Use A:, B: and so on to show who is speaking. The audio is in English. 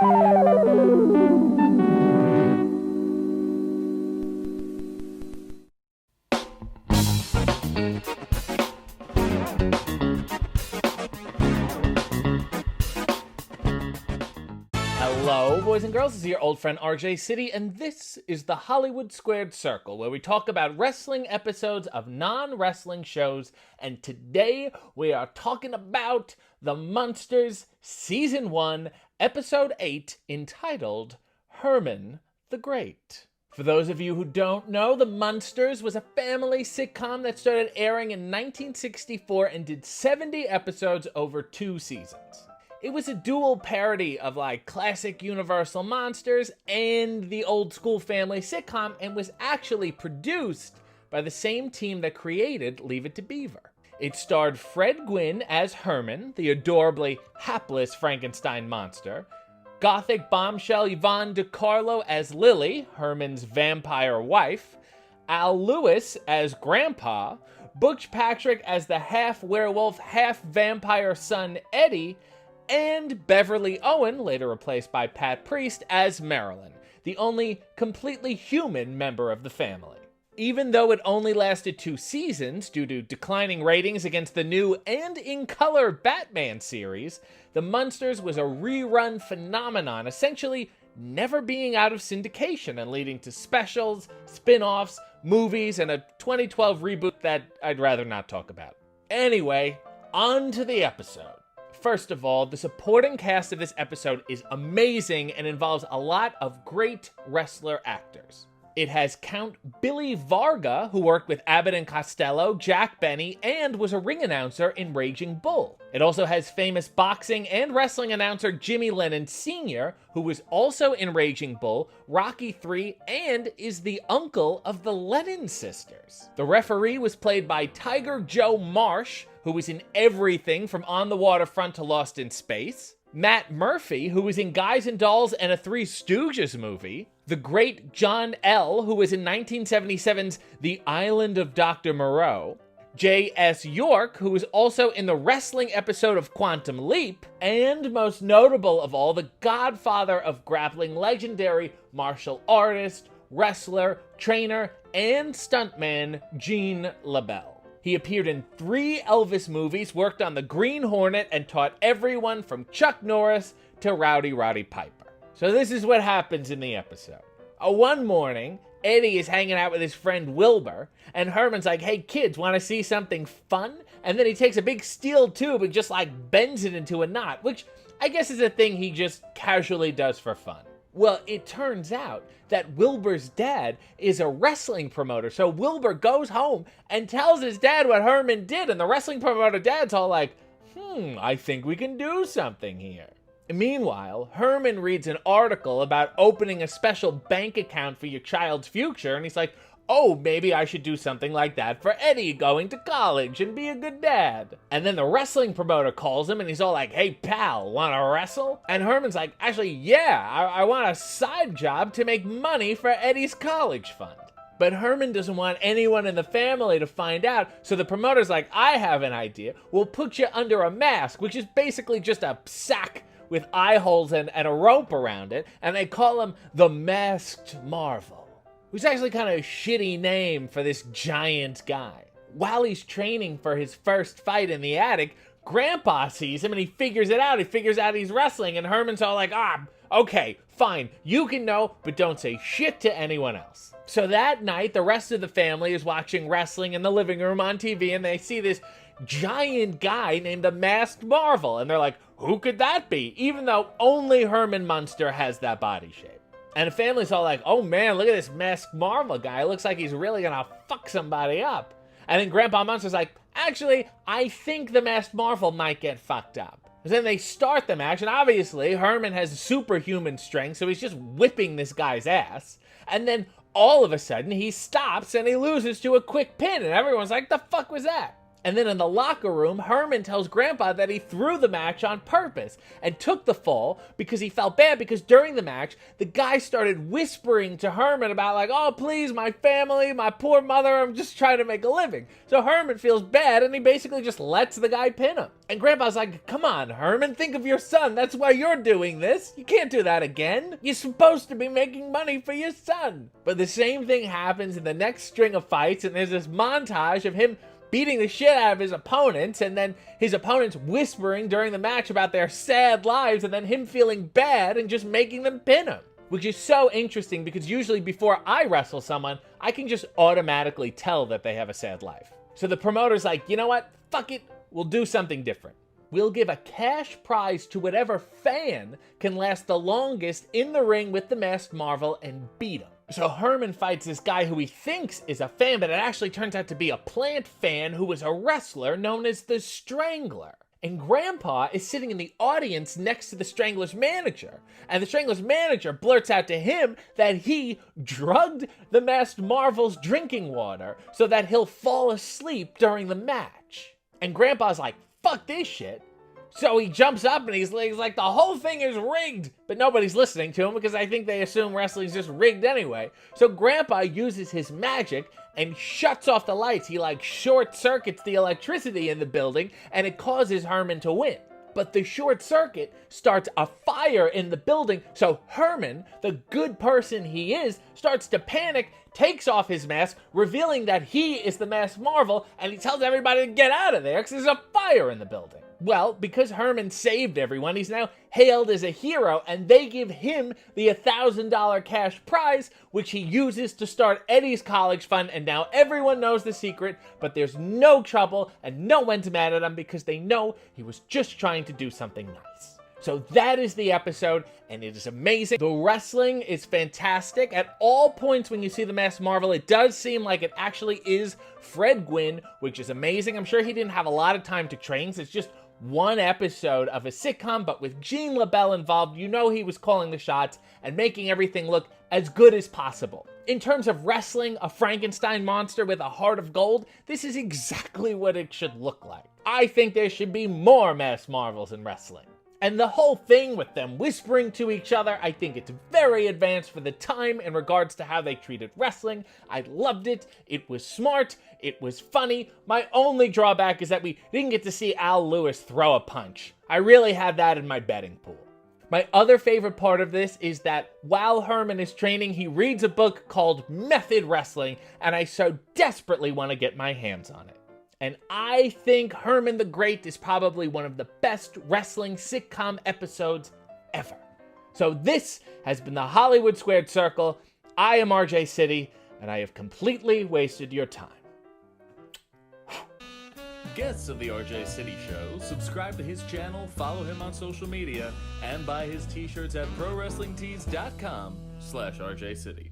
A: Hello, boys and girls. This is your old friend RJ City, and this is the Hollywood Squared Circle, where we talk about wrestling episodes of non-wrestling shows, and today we are talking about the Munsters Season 1, Episode 8, entitled Herman the Great. For those of you who don't know, the Munsters was a family sitcom that started airing in 1964 and did 70 episodes over 2 seasons. It was a dual parody of like classic Universal monsters and the old school family sitcom, and was actually produced by the same team that created Leave It to Beaver. It starred Fred Gwynne as Herman, the adorably hapless Frankenstein monster, gothic bombshell Yvonne DiCarlo as Lily, Herman's vampire wife, Al Lewis as Grandpa, Butch Patrick as the half-werewolf, half-vampire son Eddie, and Beverly Owen, later replaced by Pat Priest, as Marilyn, the only completely human member of the family. Even though it only lasted 2 seasons due to declining ratings against the new and in-color Batman series, the Munsters was a rerun phenomenon, essentially never being out of syndication and leading to specials, spin-offs, movies, and a 2012 reboot that I'd rather not talk about. Anyway, on to the episode. First of all, the supporting cast of this episode is amazing and involves a lot of great wrestler actors. It has Count Billy Varga, who worked with Abbott and Costello, Jack Benny, and was a ring announcer in Raging Bull. It also has famous boxing and wrestling announcer Jimmy Lennon Sr., who was also in Raging Bull, Rocky III, and is the uncle of the Lennon sisters. The referee was played by Tiger Joe Marsh, who was in everything from On the Waterfront to Lost in Space. Matt Murphy, who was in Guys and Dolls and a Three Stooges movie. The great John L., who was in 1977's The Island of Dr. Moreau. J.S. York, who was also in the wrestling episode of Quantum Leap. And most notable of all, the godfather of grappling, legendary martial artist, wrestler, trainer, and stuntman, Gene LeBell. He appeared in 3 Elvis movies, worked on the Green Hornet, and taught everyone from Chuck Norris to Rowdy Roddy Piper. So this is what happens in the episode. One morning, Eddie is hanging out with his friend Wilbur, and Herman's like, hey kids, want to see something fun? And then he takes a big steel tube and just like bends it into a knot, which I guess is a thing he just casually does for fun. Well, it turns out that Wilbur's dad is a wrestling promoter, so Wilbur goes home and tells his dad what Herman did, and the wrestling promoter dad's all like, I think we can do something here. Meanwhile, Herman reads an article about opening a special bank account for your child's future, and he's like, oh, maybe I should do something like that for Eddie going to college and be a good dad. And then the wrestling promoter calls him and he's all like, hey pal, wanna wrestle? And Herman's like, actually, yeah, I want a side job to make money for Eddie's college fund. But Herman doesn't want anyone in the family to find out, so the promoter's like, I have an idea. We'll put you under a mask, which is basically just a sack with eye holes and a rope around it, and they call him the Masked Marvel. Who's actually kind of a shitty name for this giant guy. While he's training for his first fight in the attic, Grandpa sees him and he figures it out. He figures out he's wrestling, and Herman's all like, okay, fine, you can know, but don't say shit to anyone else. So that night, the rest of the family is watching wrestling in the living room on TV, and they see this giant guy named the Masked Marvel, and they're like, who could that be? Even though only Herman Munster has that body shape. And the family's all like, oh man, look at this Masked Marvel guy. Looks like he's really gonna fuck somebody up. And then Grandpa Munster's like, actually, I think the Masked Marvel might get fucked up. And then they start the match, and obviously Herman has superhuman strength, so he's just whipping this guy's ass. And then all of a sudden, he stops and he loses to a quick pin, and everyone's like, the fuck was that? And then in the locker room, Herman tells Grandpa that he threw the match on purpose and took the fall because he felt bad because during the match, the guy started whispering to Herman about like, oh, please, my family, my poor mother, I'm just trying to make a living. So Herman feels bad and he basically just lets the guy pin him. And Grandpa's like, come on, Herman, think of your son. That's why you're doing this. You can't do that again. You're supposed to be making money for your son. But the same thing happens in the next string of fights, and there's this montage of him beating the shit out of his opponents, and then his opponents whispering during the match about their sad lives, and then him feeling bad and just making them pin him. Which is so interesting because usually before I wrestle someone, I can just automatically tell that they have a sad life. So the promoter's like, you know what? Fuck it. We'll do something different. We'll give a cash prize to whatever fan can last the longest in the ring with the Masked Marvel and beat him. So Herman fights this guy who he thinks is a fan, but it actually turns out to be a plant fan who was a wrestler known as the Strangler. And Grandpa is sitting in the audience next to the Strangler's manager. And the Strangler's manager blurts out to him that he drugged the Masked Marvel's drinking water so that he'll fall asleep during the match. And Grandpa's like, fuck this shit. So he jumps up and he's like, the whole thing is rigged. But nobody's listening to him because I think they assume wrestling's just rigged anyway. So Grandpa uses his magic and shuts off the lights. He like short circuits the electricity in the building and it causes Herman to win. But the short circuit starts a fire in the building. So Herman, the good person he is, starts to panic, takes off his mask, revealing that he is the Masked Marvel, and he tells everybody to get out of there because there's a fire in the building. Well, because Herman saved everyone, he's now hailed as a hero, and they give him the $1,000 cash prize, which he uses to start Eddie's college fund, and now everyone knows the secret, but there's no trouble, and no one's mad at him because they know he was just trying to do something nice. So that is the episode, and it is amazing. The wrestling is fantastic. At all points when you see the Masked Marvel, it does seem like it actually is Fred Gwynne, which is amazing. I'm sure he didn't have a lot of time to train, so it's just one episode of a sitcom, but with Gene LeBell involved, you know he was calling the shots and making everything look as good as possible. In terms of wrestling a Frankenstein monster with a heart of gold, this is exactly what it should look like. I think there should be more Masked Marvels in wrestling. And the whole thing with them whispering to each other, I think it's very advanced for the time in regards to how they treated wrestling. I loved it. It was smart. It was funny. My only drawback is that we didn't get to see Al Lewis throw a punch. I really had that in my betting pool. My other favorite part of this is that while Herman is training, he reads a book called Method Wrestling, and I so desperately want to get my hands on it. And I think Herman the Great is probably one of the best wrestling sitcom episodes ever. So this has been the Hollywood Squared Circle. I am RJ City, and I have completely wasted your time.
B: Guests of the RJ City Show, subscribe to his channel, follow him on social media, and buy his t-shirts at prowrestlingtees.com/RJ City.